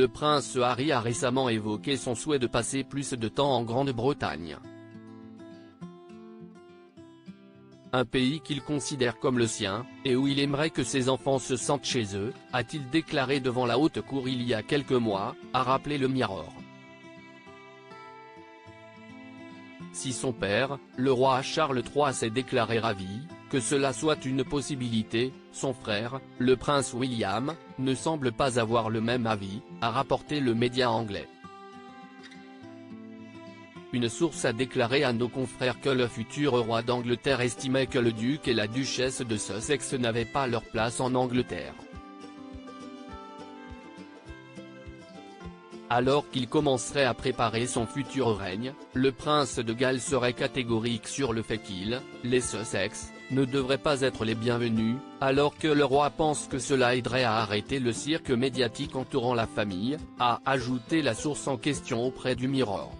le prince Harry a récemment évoqué son souhait de passer plus de temps en Grande-Bretagne. Un pays qu'il considère comme le sien, et où il aimerait que ses enfants se sentent chez eux, a-t-il déclaré devant la haute cour il y a quelques mois, a rappelé le Mirror. Si son père, le roi Charles III s'est déclaré ravi, que cela soit une possibilité, son frère, le prince William, ne semble pas avoir le même avis, a rapporté le média anglais. Une source a déclaré à nos confrères que le futur roi d'Angleterre estimait que le duc et la duchesse de Sussex n'avaient pas leur place en Angleterre. Alors qu'il commencerait à préparer son futur règne, le prince de Galles serait catégorique sur le fait qu'il, les Sussex, ne devraient pas être les bienvenus, alors que le roi pense que cela aiderait à arrêter le cirque médiatique entourant la famille, a ajouté la source en question auprès du Mirror.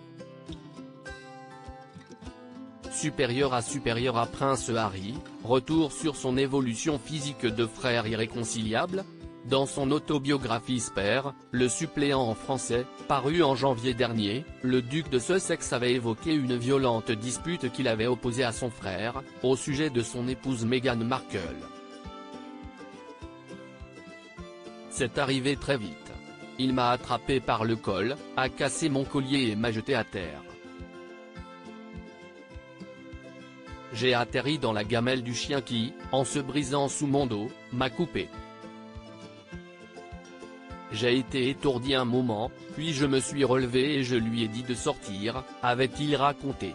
Supérieur à Prince Harry, retour sur son évolution physique de frère irréconciliable. Dans son autobiographie Spare, le suppléant en français, paru en janvier dernier, le duc de Sussex avait évoqué une violente dispute qu'il avait opposée à son frère, au sujet de son épouse Meghan Markle. C'est arrivé très vite. Il m'a attrapé par le col, a cassé mon collier et m'a jeté à terre. J'ai atterri dans la gamelle du chien qui, en se brisant sous mon dos, m'a coupé. J'ai été étourdi un moment, puis je me suis relevé et je lui ai dit de sortir, avait-il raconté.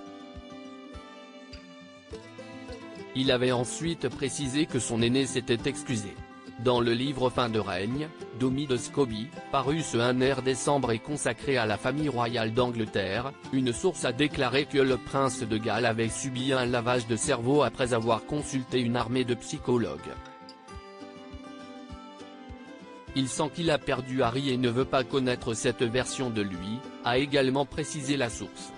Il avait ensuite précisé que son aîné s'était excusé. Dans le livre Fin de règne, d'Omi de Scobie, paru ce 1er décembre et consacré à la famille royale d'Angleterre, une source a déclaré que le prince de Galles avait subi un lavage de cerveau après avoir consulté une armée de psychologues. Il sent qu'il a perdu Harry et ne veut pas connaître cette version de lui, a également précisé la source.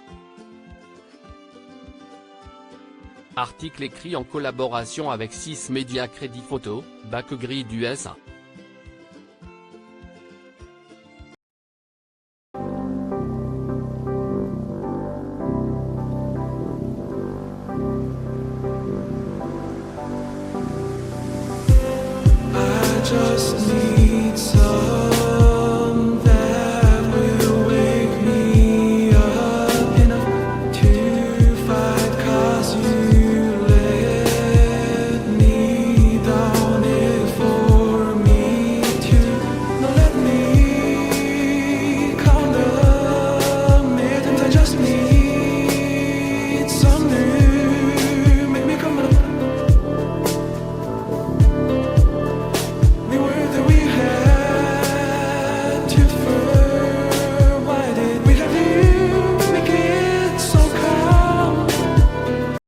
Article écrit en collaboration avec 6 médias Crédit Photo, Backgrid USA. I just need